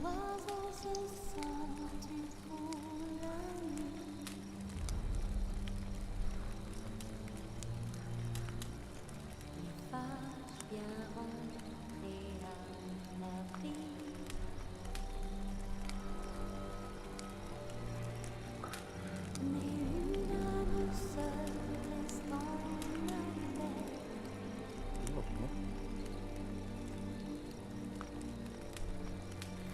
oiseaux se sont tus pour la nuit. Les vaches bien rentrées à l'abri. Mais une âme seule reste en appel.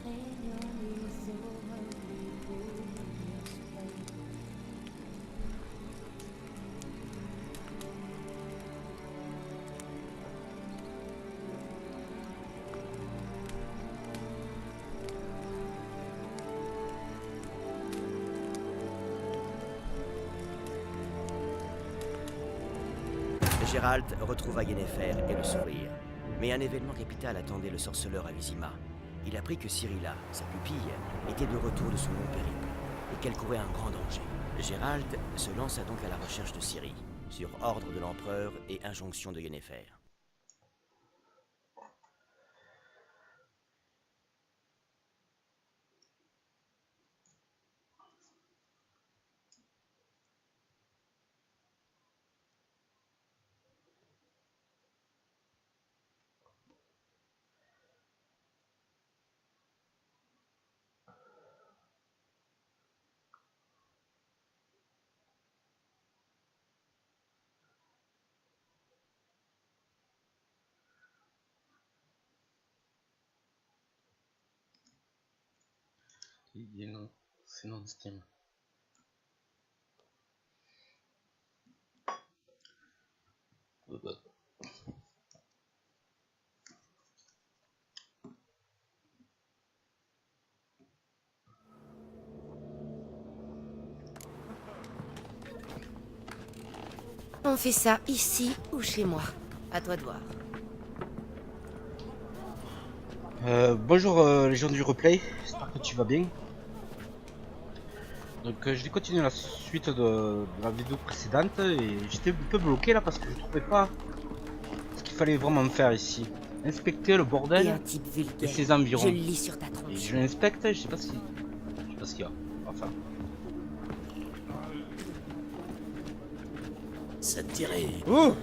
Craignant les horreurs des beaux soleils. Gérald retrouva Yennefer et le sourire. Mais un événement capital attendait le sorceleur à Vizima. Il apprit que Cyrilla, sa pupille, était de retour de son long périple, et qu'elle courait un grand danger. Gérald se lança donc à la recherche de Ciri, sur ordre de l'empereur et injonction de Yennefer. Il est non, c'est non Steam. On fait ça ici ou chez moi. À toi de voir. Bonjour les gens du replay, j'espère que tu vas bien. Donc je vais continuer la suite de la vidéo précédente et j'étais un peu bloqué là parce que je trouvais pas ce qu'il fallait vraiment faire ici. Inspecter le Et bordel un type et vulgaire. ses Je environs. le lis sur ta Et tronche. je l'inspecte, je sais pas ce qu'il y a. Enfin. Ça te dirait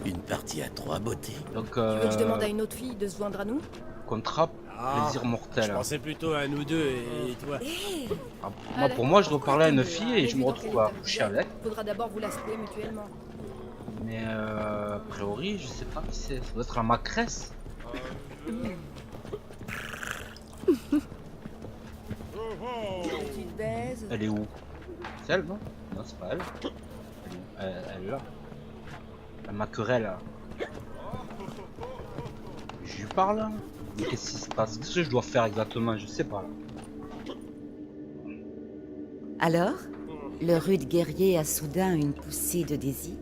une partie à 3 beautés. Donc Tu veux que je demande à une autre fille de se joindre à nous? contrat plaisir Je mortel. pensais plutôt à nous deux et toi. Ah, moi, pour moi je dois parler à une fille et je me retrouve à coucher avec. Faudra d'abord vous la secouer mutuellement. Mais a priori je sais pas qui c'est. Ça doit être la maîtresse. Tu te baises. Elle est où? C'est elle, non? Non, c'est pas elle. Elle est là. La maquerelle là. Je lui parle. Mais qu'est-ce qui se passe? Qu'est-ce que je dois faire exactement? Je sais pas là. Alors, le rude guerrier a soudain une poussée de désir.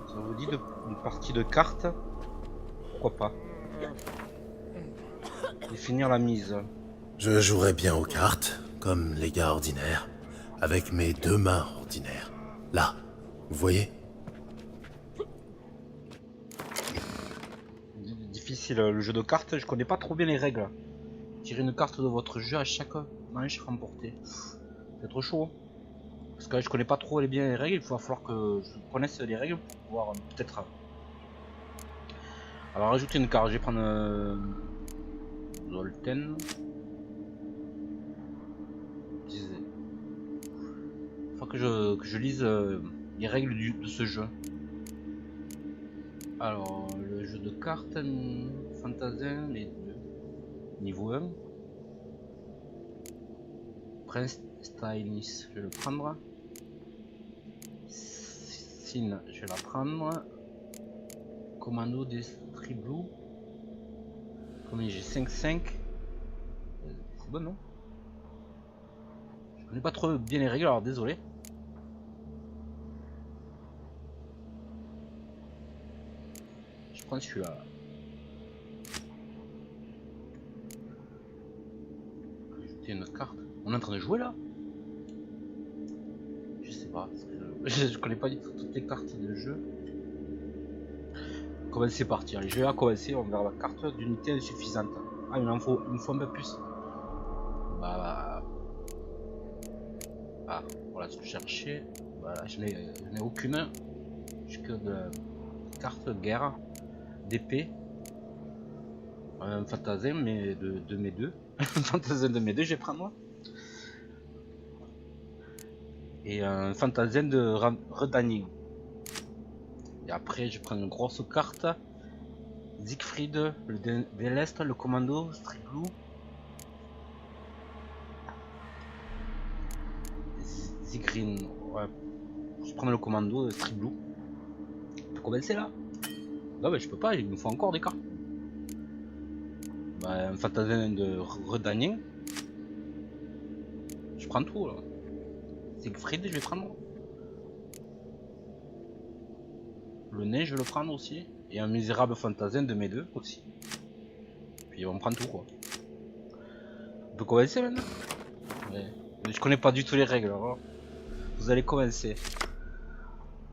Ça vous dit une partie de cartes? Pourquoi pas? Définir la mise. Je jouerais bien aux cartes, comme les gars ordinaires, avec mes 2 mains ordinaires. Là, vous voyez? Difficile le jeu de cartes, je connais pas trop bien les règles. Tirez une carte de votre jeu à chaque manche remportée. C'est trop chaud. Parce que là, je connais pas trop bien les règles, il va falloir que je connaisse les règles pour pouvoir peut-être. Alors rajouter une carte, je vais prendre Zolten. Il faut que je lise les règles de ce jeu. Alors le jeu de cartes, Fantasin, les deux. Niveau 1. Prince Stylis, je vais le prendre. Sin, je vais la prendre. Commando des Triblou. Combien j'ai 5-5. C'est bon, non? Je connais pas trop bien les règles, alors désolé. Je prends celui-là. Ajouter une carte. On est en train de jouer là? Je sais pas. Parce que je connais pas du tout toutes les cartes de jeu. Commencer partir. Allez, je vais à commencer, on verra la carte d'unité insuffisante. Ah, il me faut un peu plus. Bah. Ah, voilà ce que je cherchais. Voilà, je n'ai aucune. J'ai que de carte de guerre, d'épée. Un fantassin, mais de mes deux. Un fantassin de mes deux, je vais prendre moi. Et un fantassin de Redanier. Et après, je prends une grosse carte. Siegfried, le Déleste, le commando, Striglou. Zigrin, ouais. Je prends le commando, Striglou. On peut commencer là? Non, mais je peux pas, il me faut encore des cartes. Bah, un fantassin de Redanier. Je prends tout là. Siegfried, je vais prendre. Le nez, je vais le prendre aussi. Et un misérable fantassin de mes deux aussi. Puis on prend tout quoi. On peut commencer maintenant? Ouais. Je connais pas du tout les règles. Alors. Vous allez commencer.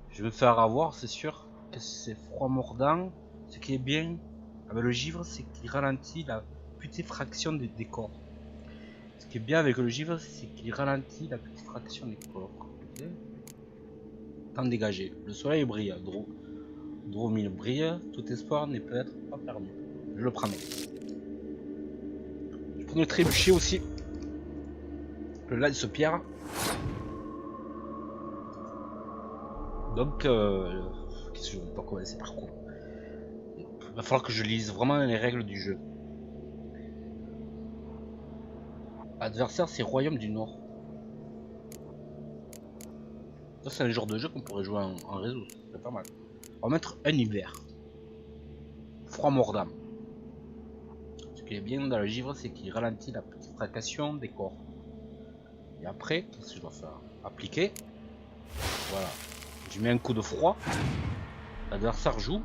Je vais me faire avoir, c'est sûr. Que c'est froid mordant. Ce qui est bien avec le givre, c'est qu'il ralentit la putréfaction des décors. Ce qui est bien avec le givre, c'est qu'il ralentit la putréfaction des corps. Okay. Temps dégagé. Le soleil brille. Dromil brille. Tout espoir n'est peut-être pas perdu. Je le prends. Je prends le trébuchet aussi. Le lance-pierre. Donc, qu'est-ce que je ne vais pas commencer par quoi? Il va falloir que je lise vraiment les règles du jeu. Adversaire, c'est Royaume du Nord. Ça, c'est un genre de jeu qu'on pourrait jouer en réseau. C'est pas mal. On va mettre un hiver. Froid mordant. Ce qui est bien dans le givre, c'est qu'il ralentit la putréfaction des corps. Et après, qu'est-ce que je dois faire? Appliquer. Voilà. Je mets un coup de froid. L'adversaire joue.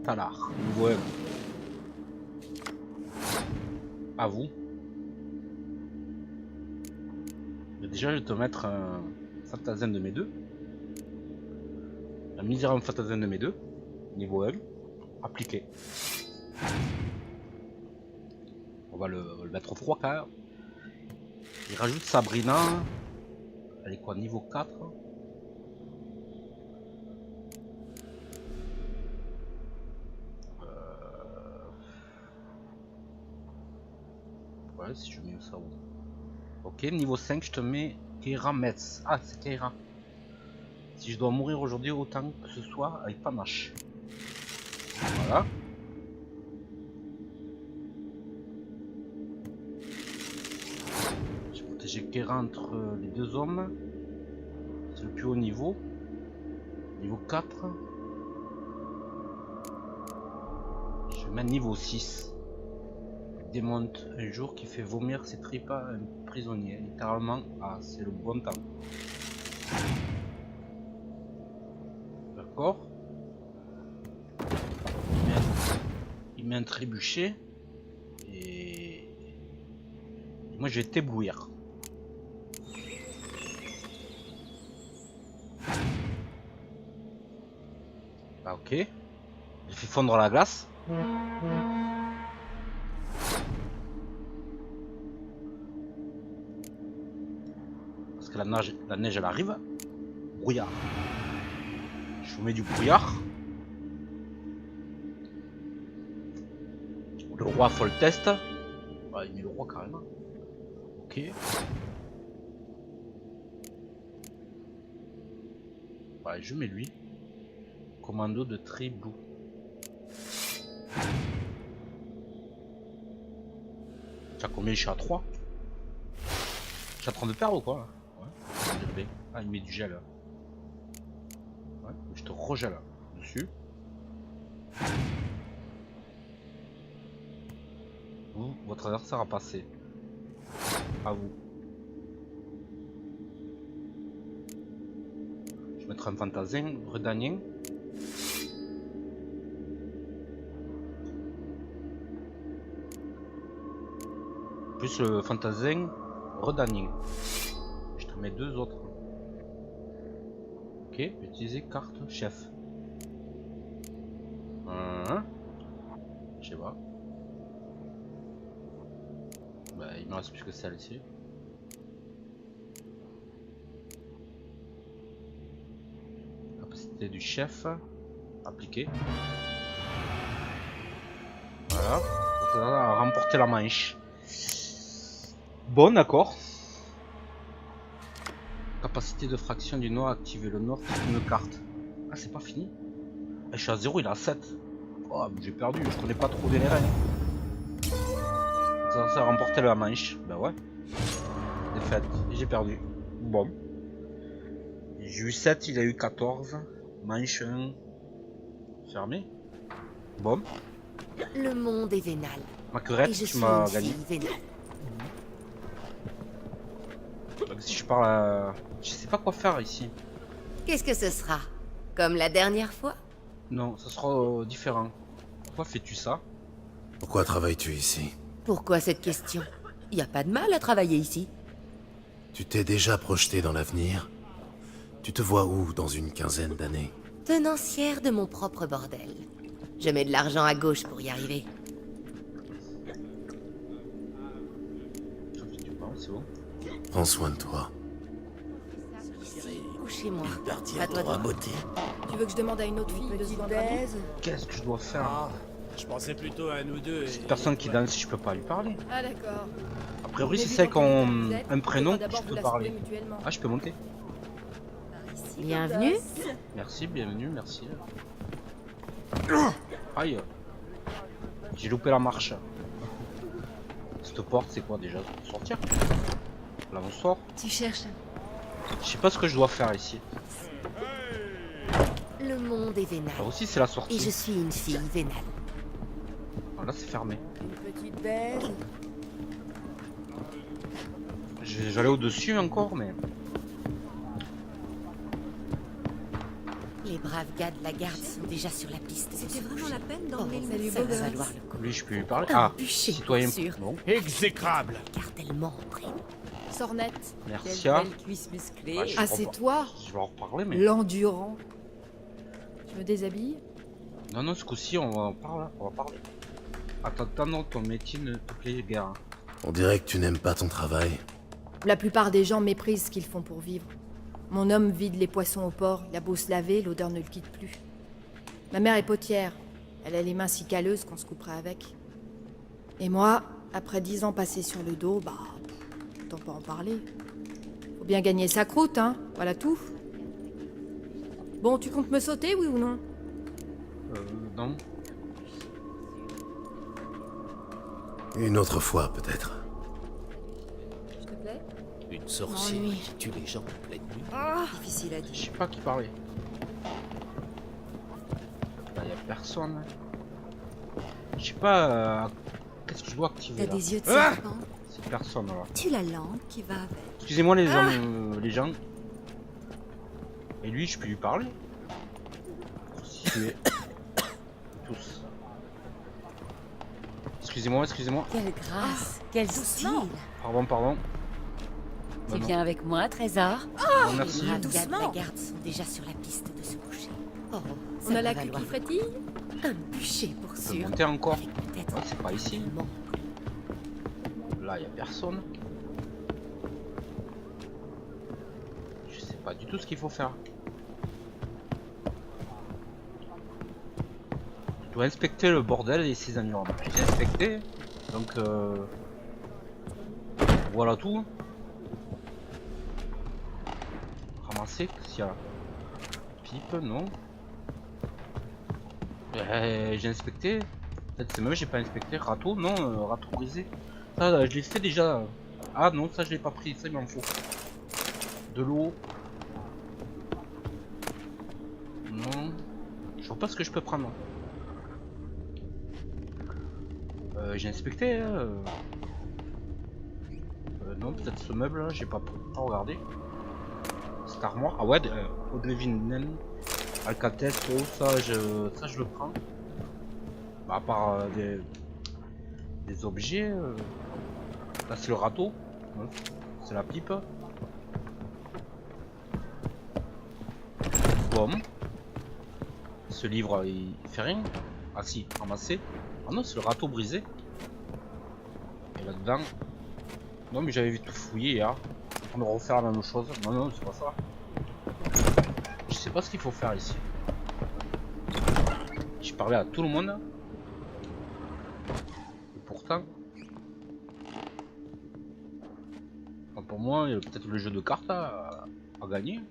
Talar. Niveau 1. À vous. Mais déjà, je vais te mettre un fantassin de mes deux. Un misérable fantassin de mes deux. Niveau 1. Appliqué. On va le mettre au froid quand même. Il rajoute Sabrina. Elle est quoi, niveau 4? Ouais, si je mets ça où? Ok, niveau 5, je te mets Keira Metz. Ah, c'est Keira. Si je dois mourir aujourd'hui, autant que ce soit avec panache. Voilà. J'ai Keira entre les deux hommes. C'est le plus haut niveau. Niveau 4. Je vais mettre niveau 6. Il démonte un jour qui fait vomir ses tripes à un prisonnier. Littéralement, ah, c'est le bon temps. D'accord. Il met un trébuchet. Et moi je vais t'éblouir. Ah, ok. Je fais fondre la glace. Parce que la neige elle arrive. Brouillard. Je vous mets du brouillard. Le roi Foltest. Ah, il met le roi carrément. Ok. Voilà, je mets lui. Commando de Triblou. Ça combien? Je suis à 3. Je suis en train de perdre ou quoi? Ouais. Ah, il met du gel. Ouais, je te regèle dessus. Vous, votre adversaire a passé. À vous. Je vais mettre un fantassin, Redanien. Plus le fantassin, Redanien. Je te mets deux autres. Ok, utiliser carte chef. sais pas. Bah, il me reste plus que celle-ci. Capacité du chef. Appliqué. Voilà. On a remporté la manche. Bon, d'accord. Capacité de fraction du nord activée. Le nord, c'est une carte. Ah, c'est pas fini. Ah, je suis à 0, il est à 7. Oh, j'ai perdu, je connais pas trop les règles. Ça a remporté la manche. Bah ouais. Défaite, j'ai perdu. Bon. J'ai eu 7, il a eu 14. Manche 1. Fermé. Bon. Le monde est vénal. Ma Et querette, je tu suis m'as une gagné. fille vénale. Si je parle à... Je sais pas quoi faire ici. Qu'est-ce que ce sera? Comme la dernière fois? Non, ça sera différent. Pourquoi fais-tu ça? Pourquoi travailles-tu ici? Pourquoi cette question? Y a pas de mal à travailler ici. Tu t'es déjà projeté dans l'avenir? Tu te vois où dans une quinzaine d'années? Tenancière de mon propre bordel. Je mets de l'argent à gauche pour y arriver. C'est bon. Prends soin de toi. Ou chez moi. Parti À à toi de trois voir. beautés. Tu veux que je demande à une autre fille de se joindre à nous? Qu'est-ce que je dois faire? Ah, je pensais plutôt à nous deux. Cette personne qui danse, je peux pas lui parler. Ah d'accord. A priori, Mais c'est vu celle qui dans a quel état vous êtes, un prénom on que va je d'abord peux vous parler. l'assouper mutuellement. Ah, je peux monter. Bienvenue. Merci, bienvenue, merci. Aïe. J'ai loupé la marche. Cette porte, c'est quoi déjà? Sortir? Là, on sort. Tu cherches. Je sais pas ce que je dois faire ici. Le monde est vénal. Là aussi, c'est la Et je sortie. suis une fille vénale. Ah, là, c'est fermé. Une petite baise. J'allais au-dessus encore, mais... Les braves gars de la garde sont déjà sur la piste. C'était vraiment la peine d'emmener Salut, Ça beau va gosse. valoir le coup. Lui, je peux lui parler. Un Ah, bûcher, citoyen... pour sûr. Non, Exécrable. Cartellement en prime. Sornette. merci. Ah, cuisse musclée. je Ah crois c'est pas. toi? Je vais en reparler, mais... L'endurant. Tu me déshabilles? Non, non, ce coup-ci, on va en parler. On va parler. Attends, non, ton métier ne te plaît guère. On dirait que tu n'aimes pas ton travail. La plupart des gens méprisent ce qu'ils font pour vivre. Mon homme vide les poissons au port, il a beau se laver, l'odeur ne le quitte plus. Ma mère est potière, elle a les mains si calleuses qu'on se couperait avec. Et moi, après 10 ans passés sur le dos, bah, autant pas en parler. Faut bien gagner sa croûte, hein, voilà tout. Bon, tu comptes me sauter, oui ou non? Non. Une autre fois, peut-être. S'il te plaît? Une sorcière qui tue les gens en pleine nuit. Difficile à Je dire. sais pas qui parler. Là, y a personne. Je sais pas... Qu'est-ce que je dois activer T'as là? des yeux de Ah, serpent. c'est personne là. Tu la lampe qui va avec. Excusez-moi les gens. Et lui, je peux lui parler? Prostituer. Tous. Excusez-moi, excusez-moi. Quelle grâce, quel style. Pardon, pardon. Tu non. viens avec moi, Trésor? Non, Les merci. braves gars de la doucement. garde sont déjà sur la piste de se coucher. Oh, ça On a va la queue valoir qui le frétille? coup. Un bûcher pour Je peux sûr. monter encore. Avec peut-être Ouais, c'est pas ici. tellement Là, y a personne. Je sais pas du tout ce qu'il faut faire. Je dois inspecter le bordel et ses environnements. J'ai inspecté, donc voilà tout. Ramasser, s'il y a pipe, non. J'ai inspecté. Peut-être c'est même j'ai pas inspecté. Râteau, non, râteau brisé. Ça, je l'ai fait déjà. Ah non, ça je l'ai pas pris, ça il m'en faut. De l'eau. Non. Je vois pas ce que je peux prendre. J'ai inspecté. Non, peut-être ce meuble là, j'ai pas regardé. Cette armoire. Ah ouais, Eau de Vinen, Alcatel, ça je le prends. Bah, à part des objets. Là c'est le râteau. Ouais, c'est la pipe. Bon. Ce livre il fait rien. Ah si, ramasser. Oh non, c'est le râteau brisé. Et là-dedans... Non mais j'avais vu tout fouiller hier. On va refaire la même chose. Non, non, c'est pas ça. Je sais pas ce qu'il faut faire ici. J'ai parlé à tout le monde. Et pourtant... Enfin, pour moi, il y a peut-être le jeu de cartes à gagner.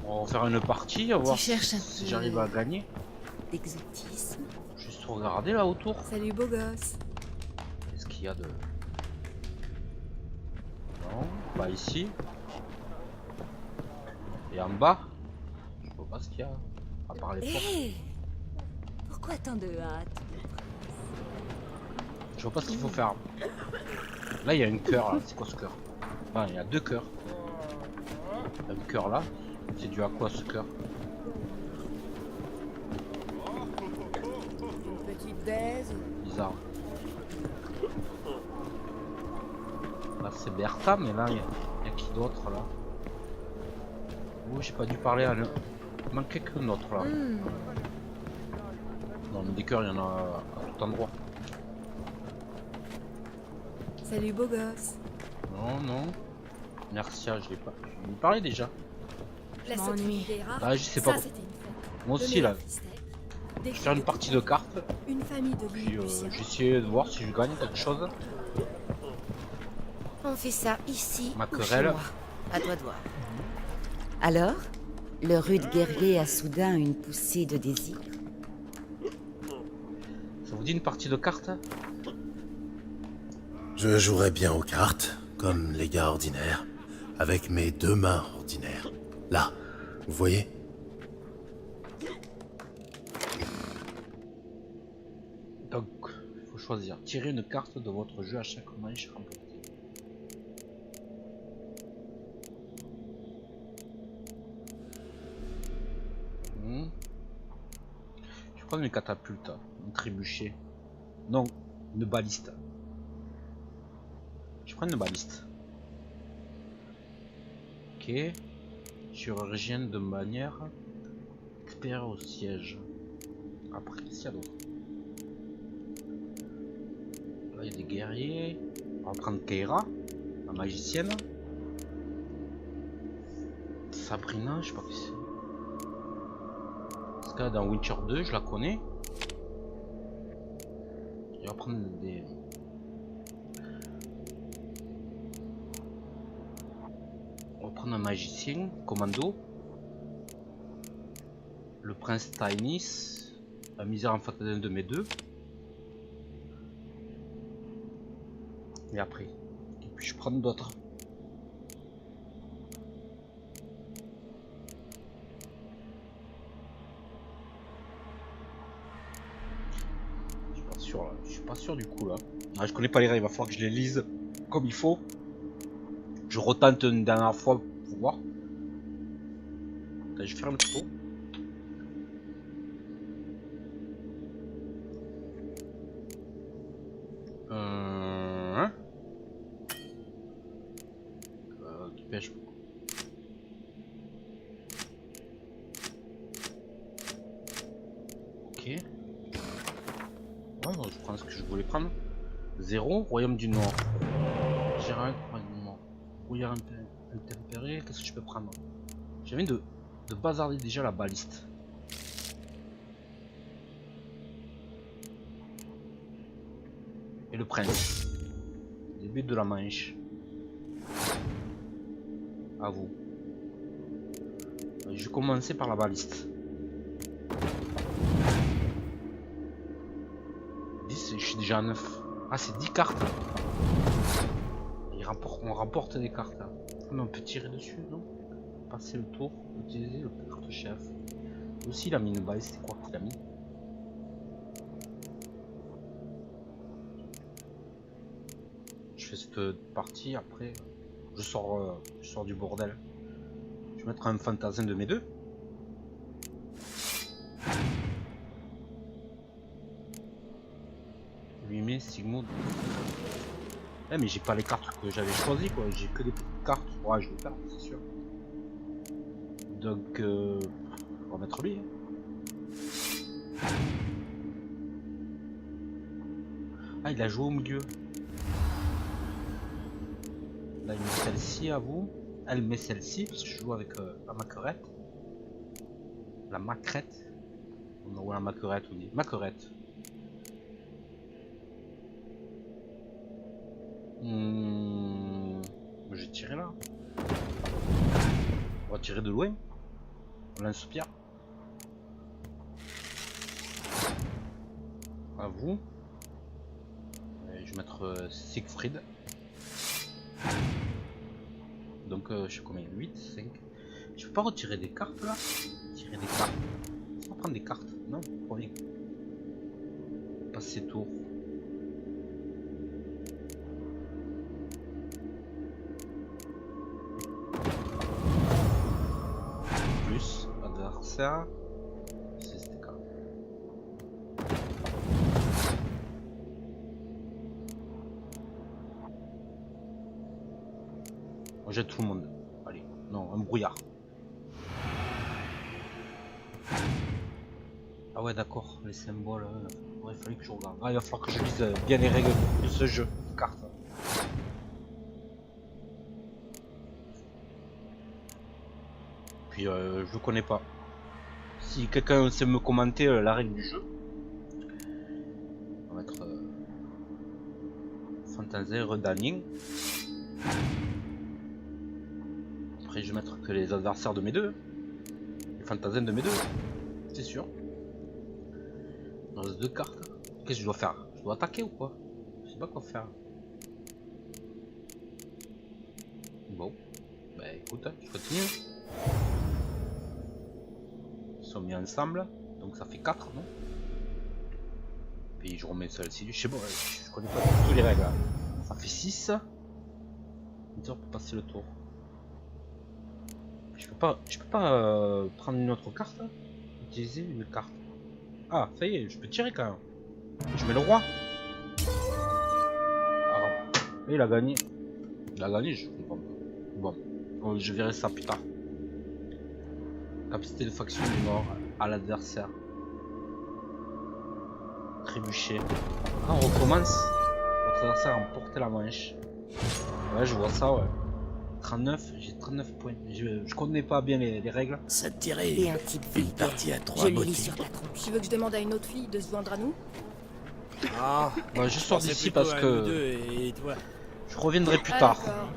On va faire une partie, à voir cherches un si peu j'arrive à gagner. D'exotisme. Juste regarder là autour. Salut beau gosse. Qu'est-ce qu'il y a de... Non, pas ici. Et en bas, je vois pas ce qu'il y a. À part les portes. Hé Pourquoi tant de hâte? Je vois pas ce qu'il faut faire. Là, il y a un cœur là. C'est quoi ce cœur? Enfin, il y a deux cœurs. Il y a un cœur là. C'est dû à quoi ce cœur? Une petite baise. Bizarre. Là, c'est Bertha, mais là, il y a qui d'autre là? Oh, j'ai pas dû parler à le... Il manquait qu'un autre là. Non, mais des cœurs, il y en a à tout endroit. Salut beau gosse. Non, non. Mercia, je l'ai pas. Je lui parlais déjà. La m'ennuie. sauterie des rats. Ah, je sais pas. Ça, c'était une fête. Moi aussi là. Des Je vais faire une partie de cartes. Une famille de Puis Lilliputiens. j'ai essayé de voir si je gagne quelque chose. On fait ça ici Ma ou chez querelle. moi. À toi de voir. Alors, le rude guerrier a soudain une poussée de désir. Ça vous dit une partie de cartes? Je jouerais bien aux cartes, comme les gars ordinaires, avec mes 2 mains ordinaires. Là, vous voyez? Donc, il faut choisir. Tirez une carte de votre jeu à chaque manche remportée. Je vais prendre une catapulte, un trébuchet. Non, une baliste. Je prends une baliste. Ok. Chirurgienne de manière. Expert au siège. Après, qu'est-ce qu'il y a d'autre? Là, il y a des guerriers. On va prendre Keira, la magicienne. Sabrina, je sais pas qui c'est. Parce que dans Witcher 2, je la connais. On va prendre des... On va prendre un magicien, commando. Le prince Tainis. La misère en fait d'un de mes deux. Et après. Et puis je prends d'autres. Je suis pas sûr du coup là. Ah, je connais pas les règles, il va falloir que je les lise comme il faut. Je retente une dernière fois pour voir. Là, je ferme le pot. Dépêche. Ok. Ouais, bon, je prends ce que je voulais prendre. 0, Royaume du Nord. Gérald, Royaume du Nord. Brouillard intempéré, qu'est-ce que je peux prendre? J'ai envie de bazarder déjà la baliste. Et le prince. Début de la Manche. À vous. Je vais commencer par la baliste. 10, je suis déjà à 9. Ah, c'est 10 cartes. On remporte des cartes là. Mais on peut tirer dessus, non? Passer le tour, utiliser le carte chef. Aussi, il a mis une balle, c'était quoi qu'il a mis? Je fais cette partie, après je sors du bordel. Je vais mettre un fantassin de mes deux. Lui met Sigmund. Eh mais j'ai pas les cartes que j'avais choisies quoi, j'ai que des petites cartes. Ouais, je vais perdre, c'est sûr. Donc on va mettre lui. Ah, il a joué au milieu. Là, il met celle-ci à vous. Elle met celle-ci parce que je joue avec la maquerette. La macrette. Ou la maquerette, on dit. Maquerette. J'ai tiré là. On va tirer de loin. On lance-pierre. À vous. Et je vais mettre Siegfried. Donc je sais combien, 8, 5. Je peux pas retirer des cartes là. Tirer des cartes. On va prendre des cartes. Non, pas bien. Passer tour. Plus adversaire. C'est cette carte. On jette tout le monde. Allez, non, un brouillard. Ah ouais, d'accord, les symboles. Ouais, il fallait que je regarde. Ah, il va falloir que je lise bien les règles de ce jeu de cartes. Puis je connais pas. Si quelqu'un sait me commenter la règle du jeu, on va mettre Fantasy Redanning. Après, je vais mettre que les adversaires de mes deux, les fantasins de mes deux, c'est sûr. Il me reste 2 cartes. Qu'est-ce que je dois faire? Je dois attaquer ou quoi? Je sais pas quoi faire. Bon, bah écoute, je continue. Ils sont mis ensemble, donc ça fait 4, non? Puis je remets celle-ci. Je sais pas, je connais pas toutes les règles. Ça fait 6. On peut passer le tour. Je peux pas prendre une autre carte. Utiliser une carte. Ah, ça y est, je peux tirer quand même. Je mets le roi. Alors, il a gagné. Il a gagné, je comprends pas. Bon, je verrai ça plus tard. Capacité de faction du Nord à l'adversaire. Trébucher. Ah, on recommence. Votre adversaire a emporté la manche. Ouais, je vois ça, ouais. 39, j'ai 39 points. Je connais pas bien les règles. Ça te dirait Et un type une vulgaire. partie à Je 3 le lis motifs? sur ta tronche. Tu veux que je demande à une autre fille de se joindre à nous? Ah, Bah, je sors pensais d'ici plutôt parce à que nous deux et toi. je reviendrai plus Ah, tard. d'accord.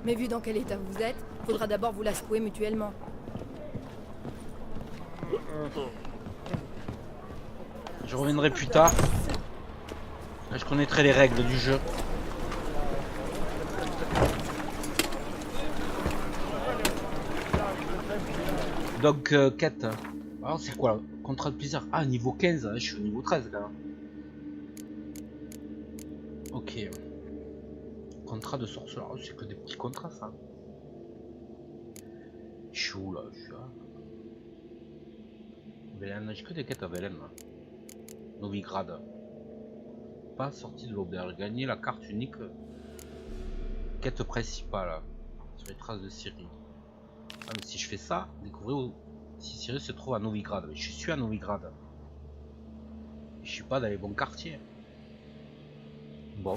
Mais vu dans quel état vous êtes, faudra d'abord vous la secouer mutuellement. Je reviendrai plus tard. Là, je connaîtrai les règles du jeu. Donc, quête. Alors, c'est quoi là? Contrat de plaisir. Ah, niveau 15. Je suis au niveau 13 là. Ok. Contrat de sorceleur. Oh, c'est que des petits contrats ça. Je suis où là? Je suis là. Velen, j'ai que des quêtes à Velen là. Novigrad. Pas sorti de l'auberge. Gagner la carte unique. Quête principale. Sur les traces de Ciri. Ah, mais si je fais ça, découvrez où si Ciri se trouve à Novigrad. Mais je suis à Novigrad. Je suis pas dans les bons quartiers. Bon.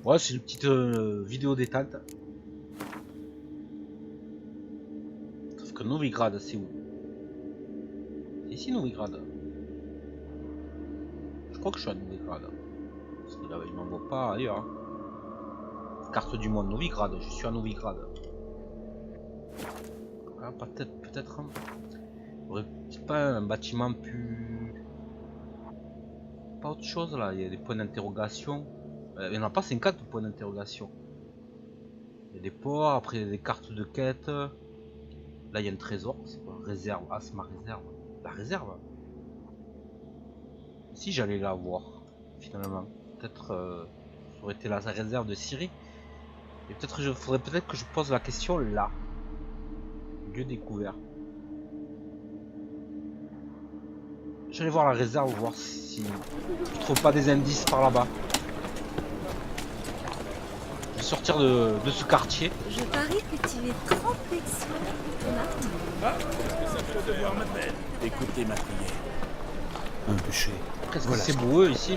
Ouais, c'est une petite vidéo détente. Sauf que Novigrad, c'est où? C'est ici Novigrad. Je crois que je suis à Novigrad. Parce qu'il m'envoie pas ailleurs. Hein. Carte du monde, Novigrad, je suis à Novigrad. Ah, peut-être. Hein. C'est pas un bâtiment plus. Pas autre chose là, il y a des points d'interrogation. Il n'y en a pas 50 points d'interrogation. Il y a des ports, après il y a des cartes de quête. Là il y a un trésor, c'est quoi? Réserve, ah c'est ma réserve. La réserve? Si j'allais la voir, finalement. Peut-être ça aurait été la réserve de Ciri. Et peut-être faudrait peut-être que je pose la question là. Lieu découvert. J'allais voir la réserve, voir si je trouve pas des indices par là-bas. sortir de ce quartier. Je parie que tu es trempé de soin pour ton arme. Écoutez ma prière. Un bûcher. Qu'est-ce que Voilà. c'est boueux ici.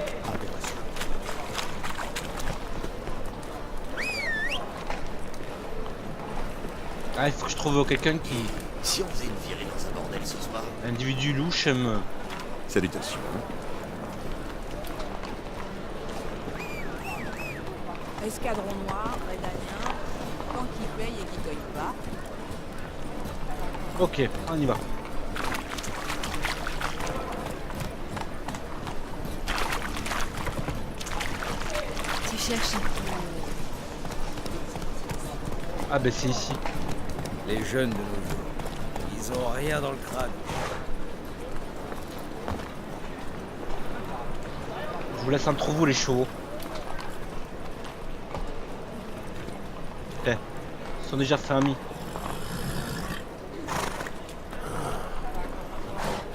Ah, il faut que je trouve quelqu'un qui... Si on faisait une virée dans un bordel ce soir. Un individu louche me... Salutations. Escadron noir, Redanien, tant qu'il paye et qu'il cogne pas. Ok, on y va. Tu cherches un peu. Ah ben c'est ici. Les jeunes de nos jours, ils ont rien dans le crâne. Je vous laisse entre vous les chevaux. Putain, ils sont déjà fermés.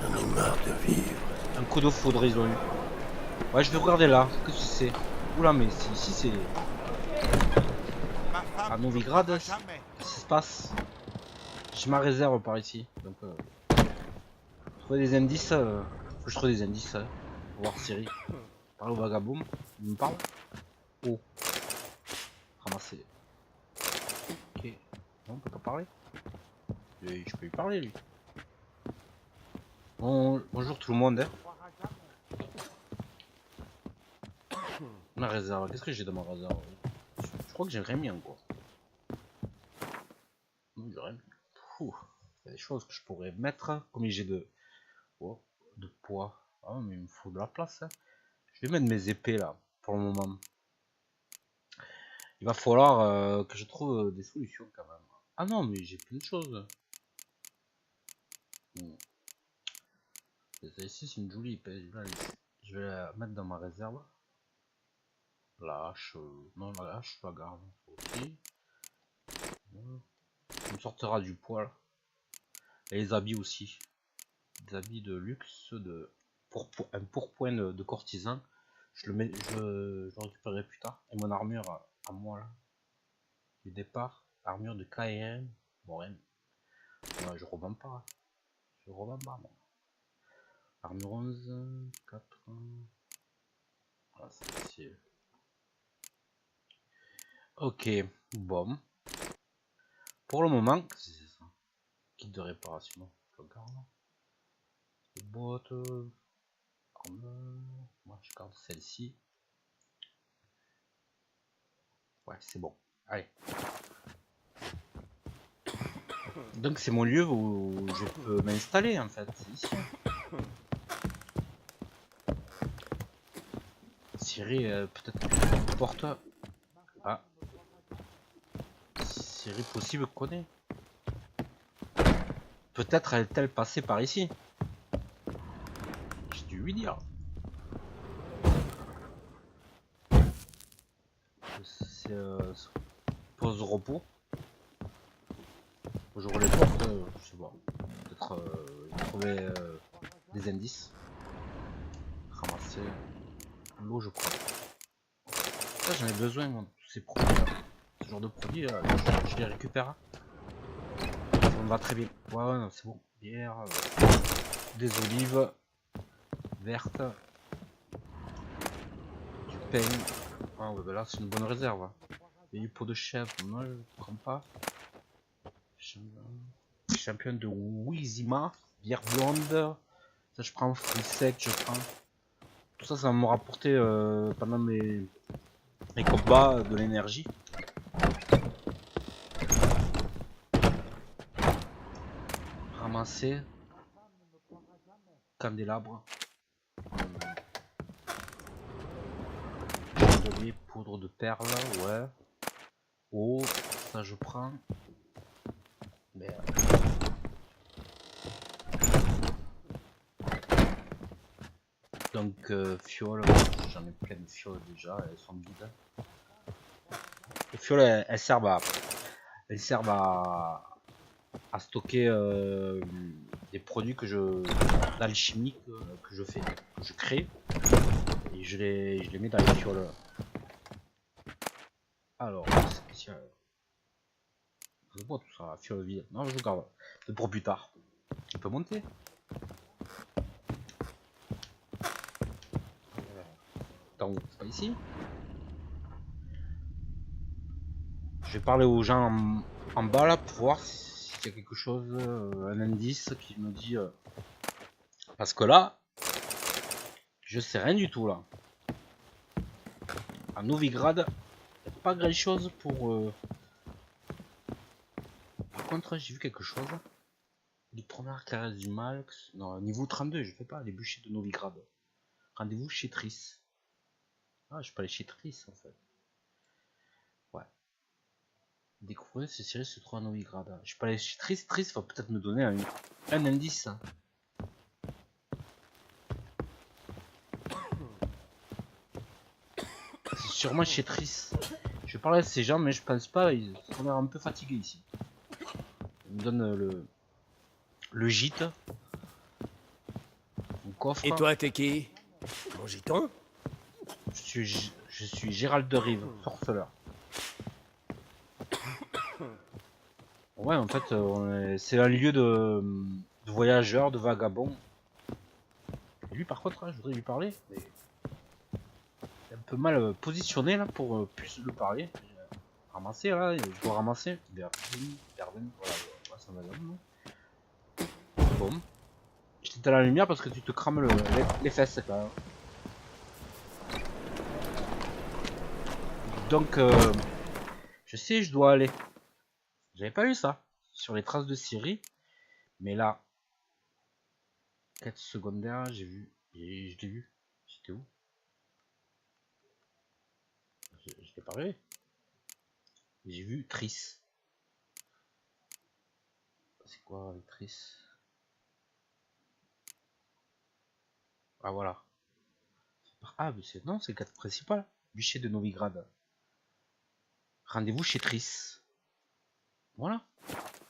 J'en ai marre de vivre. Un coup de foudre ils ont eu. Ouais, je vais regarder là. Qu'est-ce que c'est? Oula, mais ici c'est... À Novigrad, qu'est-ce qui se passe? J'ai ma réserve par ici. Donc, trouver des indices. Faut que je trouve des indices. Pour voir Siri. Parle au vagabond. Il me parle. Oh. Ramasser. Ok. Non, on peut pas parler. Et je peux lui parler lui. Bonjour tout le monde. Hein. Ma réserve. Qu'est-ce que j'ai dans ma réserve? Je crois que j'ai rien mis encore. Non, j'ai rien mis. Pouh. Il y a des choses que je pourrais mettre. Combien j'ai de... Oh, de poids. Ah mais il me faut de la place. Hein. Je vais mettre mes épées là. Pour le moment. Il va falloir que je trouve des solutions quand même. Ah non mais j'ai plein de choses. Ici c'est une jolie épée. Je vais la mettre dans ma réserve. La hache, non la hache, je la garde aussi. Ça me sortira du poil. Et les habits aussi. Des habits de luxe, un pourpoint de courtisan. Je le mets, je le récupérerai plus tard. Et mon armure à moi là. Du départ, armure de KM. Bon, rien. Ouais, je revends pas. Je revends pas moi. Armure 11, 4. Voilà, c'est... Ok, bon. Pour le moment, c'est ça. Kit de réparation, je le garde. Boîte. Moi je garde celle-ci. Ouais, c'est bon. Allez. Donc c'est mon lieu où je peux m'installer en fait. C'est ici. Siri, peut-être porte. Ah. Siri possible connaît. Peut-être est-elle passée par ici. J'ai dû lui dire. C'est pause repos. J'ouvre les portes, je sais pas. Peut-être trouver des indices. Ramasser l'eau, je crois. Ça, j'en ai besoin, moi, tous ces produits là. Ce genre de produits, je les récupère. Ça me va très bien. Ouais, ouais, c'est bon. Bière, des olives vertes, du pain. Ah ouais, bah là, c'est une bonne réserve. Il y a du pot de chèvre, moi je ne prends pas. Champion de Wizima, bière blonde. Ça, je prends fruits secs, je prends. Tout ça, ça va me rapporter pendant mes combats de l'énergie. Ramasser. Candélabre. Chandelier, poudre de perles, ouais. Oh, ça je prends. Merde. Donc fioles, j'en ai plein de fioles déjà, elles sont vides. Les fioles elles servent à stocker des produits d'alchimie que je fais, que je crée, et je les mets dans les fioles. Alors, spécial. Je vois tout ça, sur le vide. Non, je garde. C'est pour plus tard. Tu peux monter. Attends, c'est pas ici. Je vais parler aux gens en bas là pour voir s'il y a quelque chose, un indice qui me dit. Parce que là, je sais rien du tout là. À Novigrad, il n'y a pas grand chose pour. Par contre, j'ai vu quelque chose. Les premières carrières du mal. Non, niveau 32, je fais pas les bûchers de Novigrad. Rendez-vous chez Triss. Ah, je peux aller chez Triss en fait. Ouais. Découvrez ce série se trouve à Novigrad. Je peux aller chez Triss. Triss va peut-être me donner un indice. C'est sûrement chez Triss. Je vais parler à ces gens, mais je pense pas. Ils ont l'air un peu fatigués ici. Ils me donnent le gîte. Mon coffre. Et toi, t'es qui? Mon giton? Je suis Gérald de Rive, sorceleur. Ouais, en fait, c'est un lieu de voyageurs, de vagabonds. Et lui, par contre, je voudrais lui parler. Mais il est un peu mal positionné là pour plus le parler. Ramasser là, je dois ramasser. Bervin, voilà, ça va bien. Bon. Je t'éteins la lumière parce que tu te crames les fesses là. Donc, je sais, je dois aller. J'avais pas eu ça sur les traces de Ciri, mais là, 4 secondaires, j'ai vu, je l'ai vu. J'étais où? Je l'ai pas vu. J'ai vu Triss. C'est quoi avec Triss? Ah voilà. Ah, mais c'est non, c'est le 4 principal. Bûcher de Novigrad. Rendez-vous chez Triss. Voilà.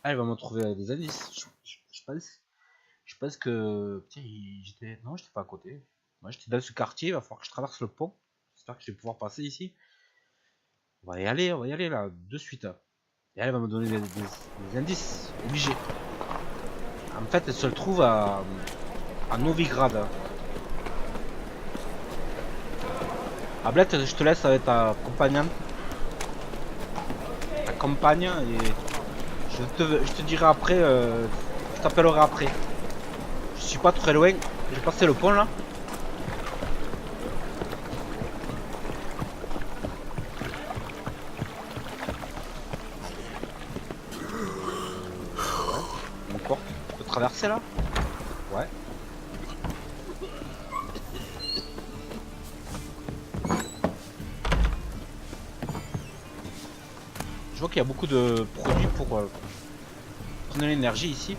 Ah, elle va me trouver des indices. Je pense que. Tiens, j'étais. Non, j'étais pas à côté. Moi, j'étais dans ce quartier. Il va falloir que je traverse le pont. J'espère que je vais pouvoir passer ici. On va y aller là, de suite. Et elle va me donner des indices. Obligé. En fait, elle se trouve à Novigrad. Ablette, je te laisse avec ta compagnonne. Ta compagne et. Je te dirai après, je t'appellerai après. Je suis pas très loin, j'ai passé le pont là. Encore, on peut traverser là? Ouais. Je vois qu'il y a beaucoup de produits pour prendre l'énergie ici.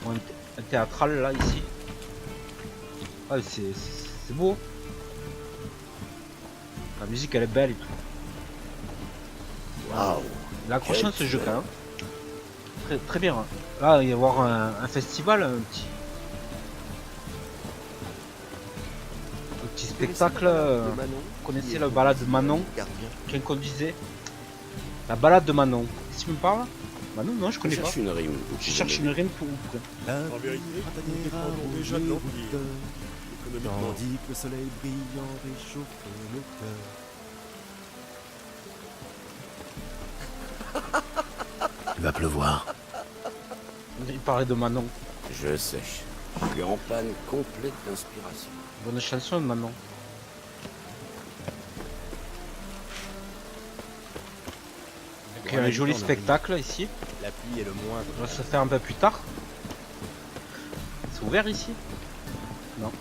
Bon, un théâtral là ici. Ah, c'est beau. La musique elle est belle et tout. Waouh! Il est accrochant ce jeu quand même. Très, très bien. Hein. Là il va y avoir un festival, un petit spectacle. Vous connaissez la balade de Manon? Quelqu'un conduisait. La balade de Manon. Qu'est-ce que tu me parles? Manon, non, je connais pas. Une rime. Je cherche une rime pour. En vérité, déjà de l'Empire. Économiquement dit que le soleil brillant réchauffe le cœur. Il va pleuvoir. Il parlait de Manon. Je sais. Je suis en panne complète d'inspiration. Bonne chanson de Manon. Donc, un joli spectacle ici. La pluie est le moindre. On va se faire un peu plus tard. C'est ouvert ici? Non.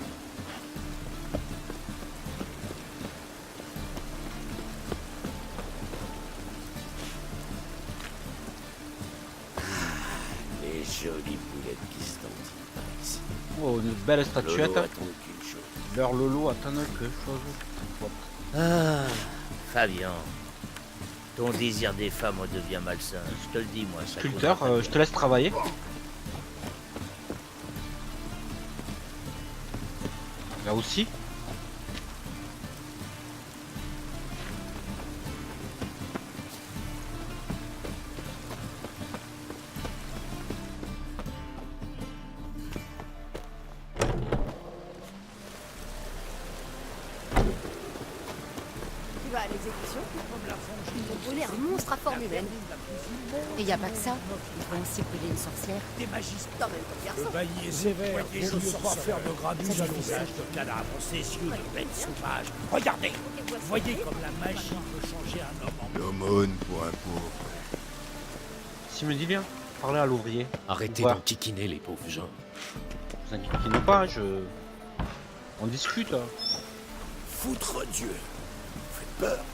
Les jolies boulettes qui se tendent par ici. Oh, une belle statuette. Lolo attend qu'une chose. Leur Lolo attend quelque chose. Ah, Fabian. Ton désir des femmes devient malsain. Je te le dis, moi. Ça Sculpteur, causera pas je te laisse travailler. Là aussi. Tu vas à l'exécution? Ils vont voler un monstre à forme humaine. Et y a pas que ça. Ils vont aussi brûler une sorcière. Des magistes, quand même, comme garçon. bailli est sévère. Voyez, je ne veux pas faire de grabuge Ça, à c'est l'usage de cadavres, ses yeux de bêtes sauvages. Regardez, voyez comme la magie peut changer un homme en L'aumône pour un pauvre. Si me dit bien, parlez à l'ouvrier. Arrêtez Ouais. d'enquiquiner les pauvres gens. Vous inquiétez pas, on discute. Foutre Dieu. Vous faites peur.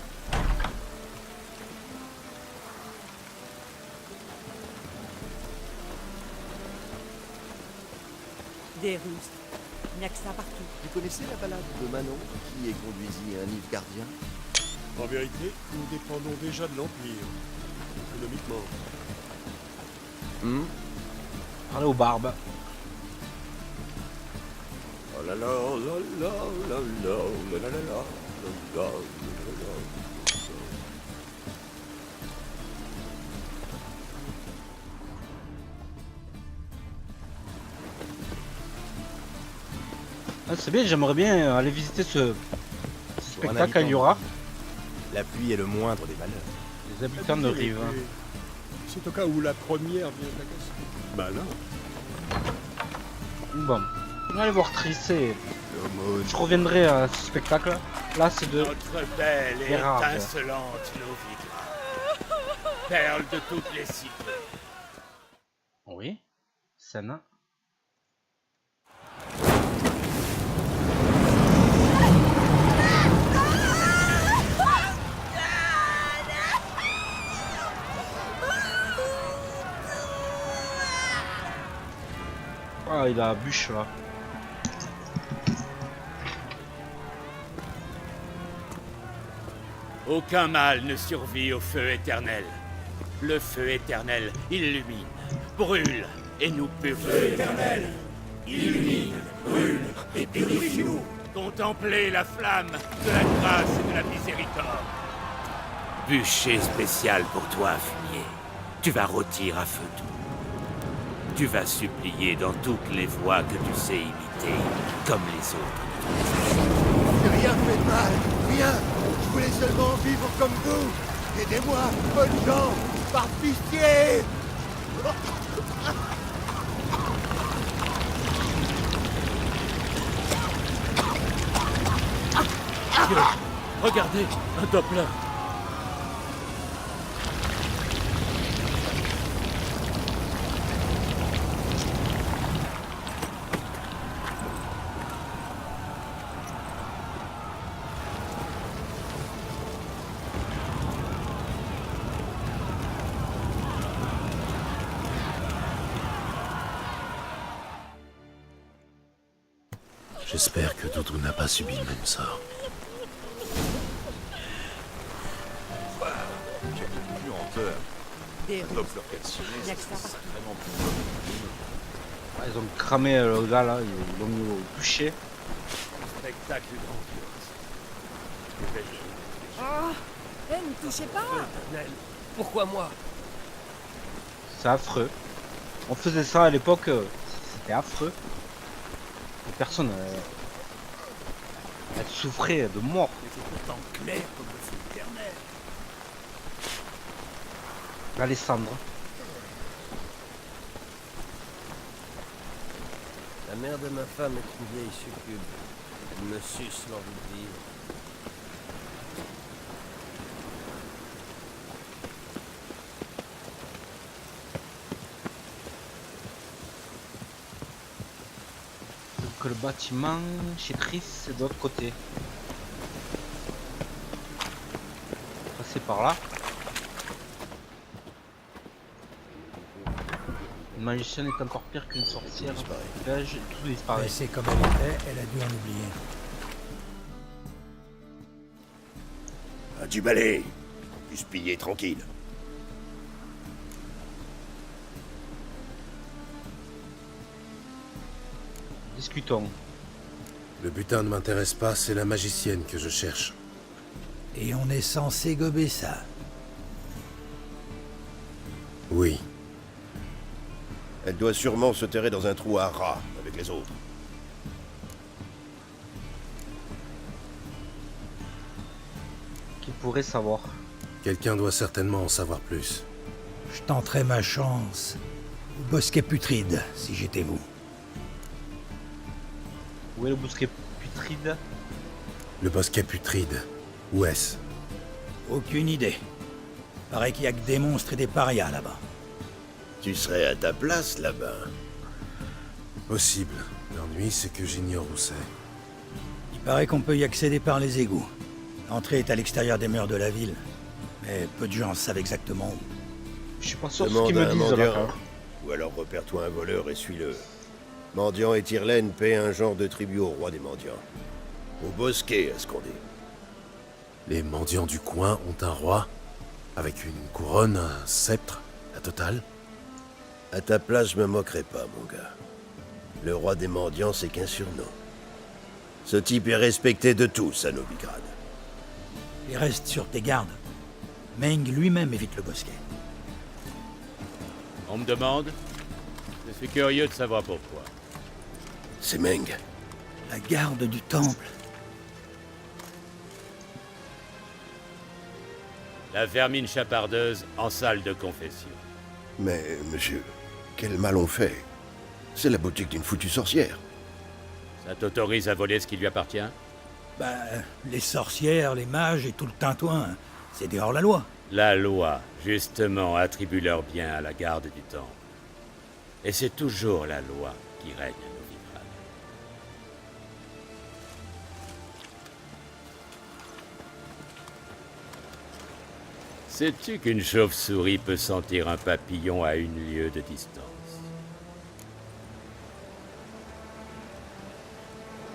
Des russes. Il n'y a que ça partout. Vous connaissez la balade de Manon qui conduisit un Nilfgaardien? En vérité, nous dépendons déjà de l'Empire. Économiquement. Parlez aux barbes. Oh là là, oh là là, oh là là, oh là là là là, oh là là, oh là là. Ah, c'est bien, j'aimerais bien aller visiter ce spectacle à Lyura. La pluie est le moindre des malheurs. Les habitants de Rive. C'est au cas où la première vient de la casser. Bah non. Bon, on va aller voir Trissé. L'aumône. Je reviendrai à ce spectacle. Là, c'est de Notre belle et Gérard. étincelante Novigrad. Perle de toutes les cités. oui, scène. Ah, il a la bûche là. Aucun mal ne survit au feu éternel. Le feu éternel illumine, brûle et nous purifie. Feu éternel, illumine, brûle et purifie-nous. Contemplez la flamme de la grâce et de la miséricorde. Bûcher spécial pour toi, fumier. Tu vas rôtir à feu doux. Tu vas supplier dans toutes les voies que tu sais imiter, comme les autres. J'ai rien fait de mal, rien. Je voulais seulement vivre comme vous. Aidez-moi, bonnes gens, par pitié. Regardez, un Doppler. J'espère que Doudou n'a pas subi le même sort. Des russes. Il n'y a que ça partout. Ah, ils ont cramé le gars là, ils l'ont mis au bûcher. Spectacle grandiose. Oh, ne touchez pas. Pourquoi moi? C'est affreux. On faisait ça à l'époque, c'était affreux. Les personnes, elles souffraient de mort. C'est pourtant clair comme le feu éternel. Alessandre. La mère de ma femme est une vieille succube. Elle me suce l'envie de vivre. Donc le bâtiment chez Chris c'est de l'autre côté. Passer par là. Une magicienne est encore pire qu'une sorcière. Belge, tout disparaît. Mais c'est comme elle était, elle a dû en oublier. Ah, du balai. Du spiller tranquille. Discutons. Le butin ne m'intéresse pas, c'est la magicienne que je cherche. Et on est censé gober ça. Oui, Elle doit sûrement se terrer dans un trou à rats avec les autres. pourrait savoir? Quelqu'un doit certainement en savoir plus. Je tenterai ma chance au bosquet putride, si j'étais vous. Où est le bosquet putride? Le bosquet putride. Où est-ce? Aucune idée. Paraît qu'il y a que des monstres et des parias là-bas. Tu serais à ta place là-bas. Possible. L'ennui, c'est que j'ignore où c'est. Il paraît qu'on peut y accéder par les égouts. L'entrée est à l'extérieur des murs de la ville. Mais peu de gens savent exactement où. Je suis pas sûr de ce Demande qu'ils à me un disent là. mendiant. Ou alors repère-toi un voleur et suis-le. Mendiant et Tyrlaine paient un genre de tribut au roi des mendiants. Au bosquet, à ce qu'on dit. Les mendiants du coin ont un roi? Avec une couronne, un sceptre, la totale? À ta place, je me moquerai pas, mon gars. Le roi des mendiants, c'est qu'un surnom. Ce type est respecté de tous à Novigrad. Et reste sur tes gardes. Meng lui-même évite le bosquet. On me demande? Je suis curieux de savoir pourquoi. C'est Meng. La garde du temple. La vermine chapardeuse en salle de confession. Mais, monsieur, quel mal on fait? C'est la boutique d'une foutue sorcière. Ça t'autorise à voler ce qui lui appartient? Bah, les sorcières, les mages et tout le tintouin, c'est dehors la loi. La loi, justement, attribue leurs biens à la garde du temple. Et c'est toujours la loi qui règne à Novigrad. Sais-tu qu'une chauve-souris peut sentir un papillon à 1 lieue de distance?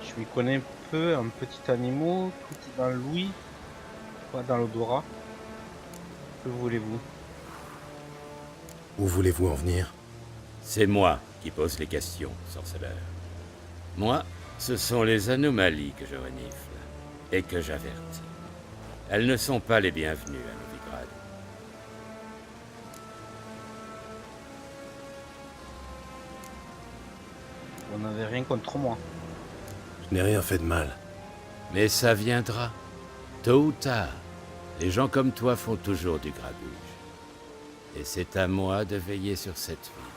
Je m'y connais un peu, un petit animal, tout est dans l'ouïe, pas dans l'odorat. Que voulez-vous? Où voulez-vous en venir? C'est moi qui pose les questions, sorceleur. Moi, ce sont les anomalies que je renifle et que j'avertis. Elles ne sont pas les bienvenues à Novigrad. On n'avait rien contre moi. Je n'ai rien fait de mal. Mais ça viendra. Tôt ou tard, les gens comme toi font toujours du grabuge. Et c'est à moi de veiller sur cette ville.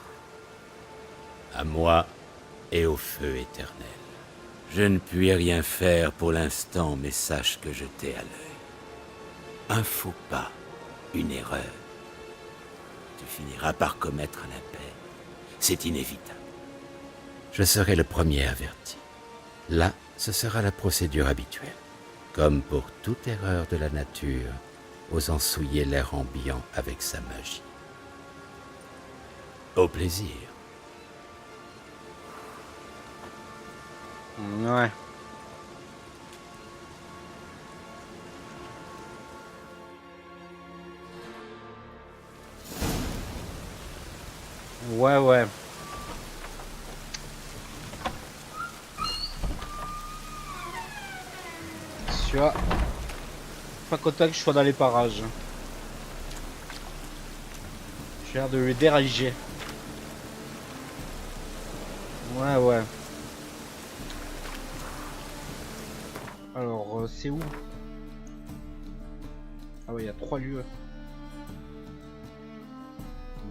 À moi et au feu éternel. Je ne puis rien faire pour l'instant, mais sache que je t'ai à l'œil. Un faux pas, une erreur. Tu finiras par commettre l'impair. C'est inévitable. Je serai le premier averti. Là, ce sera la procédure habituelle. Comme pour toute erreur de la nature, osant souiller l'air ambiant avec sa magie. Au plaisir. Ouais. Ouais. Celui-là, pas content que je sois dans les parages. J'ai l'air de le déranger. Ouais. Alors, c'est où? Ah ouais, il y a 3 lieux.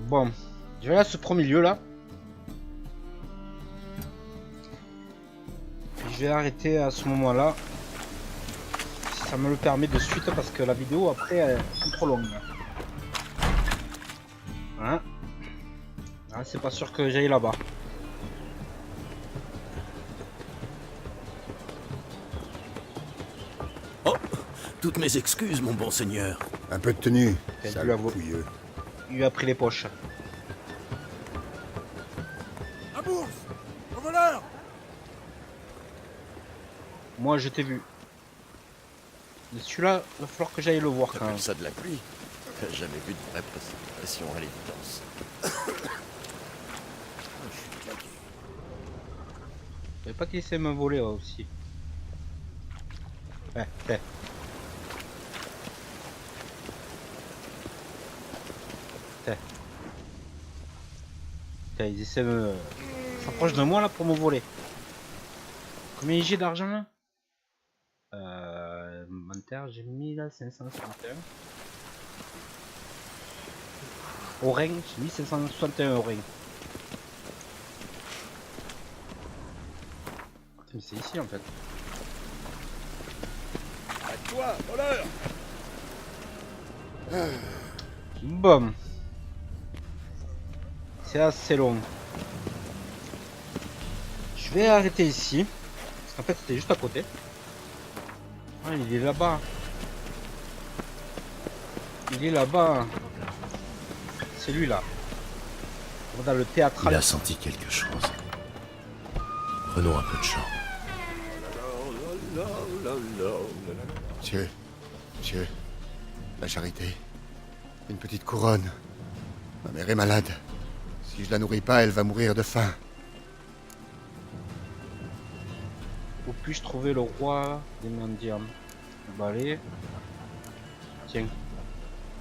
Bon, je vais à ce premier lieu là. Je vais arrêter à ce moment là. Si ça me le permet de suite parce que la vidéo après elle est trop longue. Hein? Ah, c'est pas sûr que j'aille là-bas. Oh, toutes mes excuses, mon bon seigneur. Un peu de tenue, Elle sale lui a vo- couilleux. Il lui a pris les poches. À bourse! Au voleur! Moi je t'ai vu. Mais celui-là, il va falloir que j'aille le voir quand même. Ça de la pluie? J'ai jamais vu de vraie précipitation à l'évidence. Je suis claqué. Je savais pas qu'il essaie de me voler aussi. Ouais. Putain, ils essaient de me... s'approchent de moi là pour me voler. Combien j'ai d'argent là? Mental. l'inventaire, j'ai 1561. Orin, j'ai 1561 orin. Mais c'est ici en fait. À toi, voleur! Bon. C'est assez long. Je vais arrêter ici. Parce qu'en fait c'était juste à côté. Ah, il est là-bas. Il est là-bas. C'est lui là. On va dans le théâtre. Il a senti quelque chose. Prenons un peu de chant. Monsieur, la charité. Une petite couronne. Ma mère est malade. Si je la nourris pas, elle va mourir de faim. Où puis-je trouver le roi des mendiants? Bah allez. Tiens.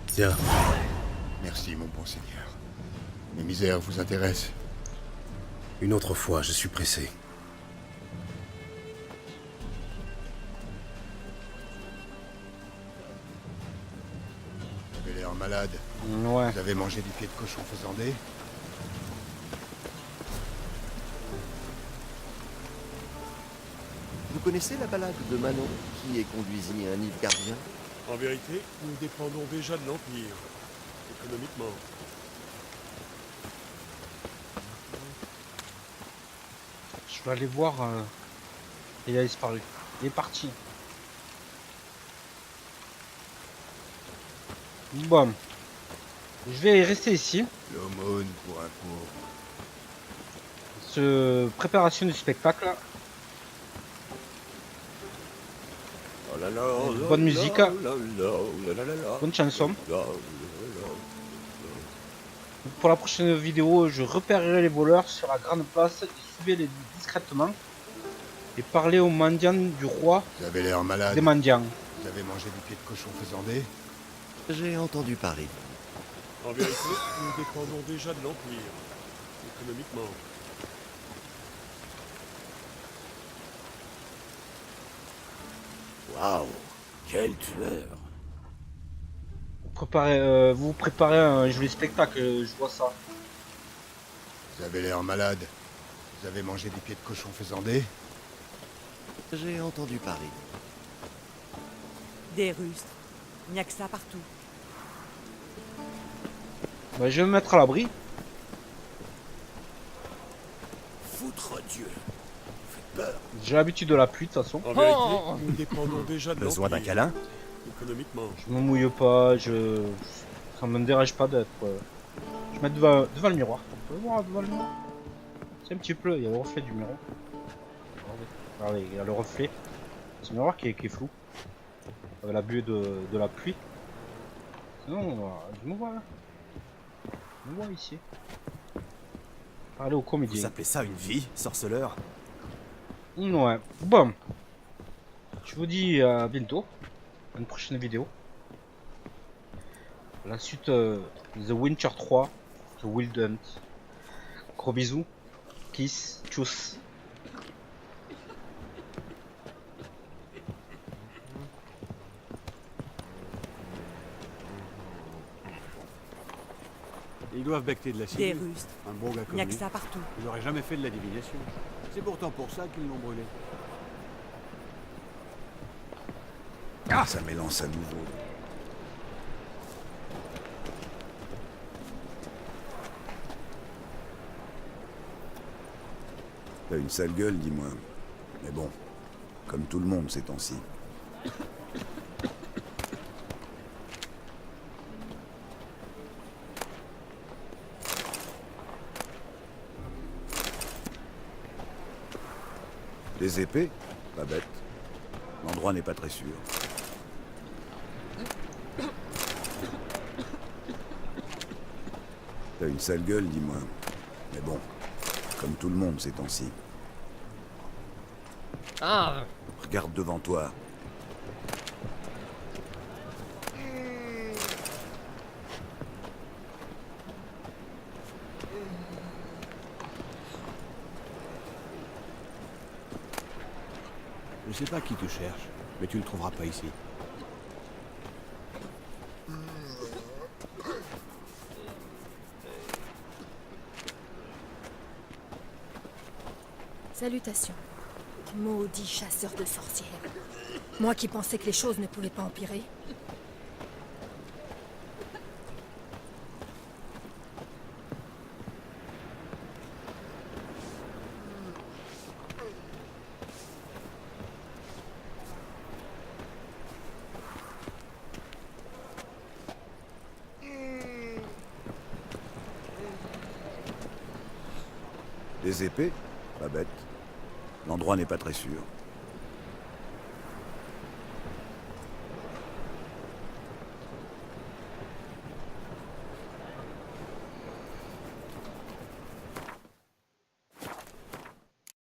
Tiens. Merci, mon bon seigneur. Mes misères vous intéressent. Une autre fois, je suis pressé. Vous avez l'air malade. Ouais. Vous avez mangé du pied de cochon faisandé. Vous connaissez la balade de Manon, qui est conduisit un Nilfgaardien? En vérité, nous dépendons déjà de l'Empire, économiquement. Je vais aller voir. Il a disparu. Il est parti. Bon. Je vais rester ici. L'aumône pour un pauvre. Préparation du spectacle. Oh là là, Bonne musique. Bonne Bonne chanson. Pour la prochaine vidéo, je repérerai les voleurs sur la grande place et suivez-les discrètement. Et parlez aux mendiants du roi. Vous avez l'air malade. Des mendiants. Vous avez mangé du pied de cochon faisandé. J'ai entendu parler. En vérité, nous dépendons déjà de l'Empire, économiquement. Waouh, quel tueur! Vous préparez un joli spectacle, je vois ça. Vous avez l'air malade. Vous avez mangé du pied de cochon faisandé. J'ai entendu parler. Des rustres. Il n'y a que ça partout. Bah, je vais me mettre à l'abri. Foutre Dieu! Faites peur! J'ai l'habitude de la pluie de toute façon. En vérité, nous dépendons déjà de l'Empire. Besoin d'un câlin? Économiquement. Je me mouille pas, ça me dérange pas d'être. Je vais mettre devant le miroir. Vous pouvez voir devant le miroir. C'est un petit peu, il y a le reflet du miroir. Regardez, il y a le reflet. C'est le miroir qui est flou. Avec la buée de la pluie. Sinon, je me vois là. Je me vois ici. Allez au comédien. Vous appelez ça une vie, sorceleur? Ouais. Bon. Je vous dis à bientôt. À une prochaine vidéo. La suite The Witcher 3. The Wild Hunt. Gros bisous. Kiss. Tchuss. Ils doivent becter de la Des cire. rustres. Un bon gars Il n'y a comme que lui. ça partout. Ils n'auraient jamais fait de la divination. C'est pourtant pour ça qu'ils l'ont brûlé. Ah, ça m'élance à nouveau. T'as une sale gueule, dis-moi. Mais bon, comme tout le monde ces temps-ci. Des épées? Pas bête. L'endroit n'est pas très sûr. T'as une sale gueule, dis-moi. Mais bon, comme tout le monde ces temps-ci. Ah! Regarde devant toi. Je sais pas qui te cherche, mais tu le trouveras pas ici. Salutations. Maudit chasseur de sorcières. Moi qui pensais que les choses ne pouvaient pas empirer. Des épées? Pas bête. L'endroit n'est pas très sûr.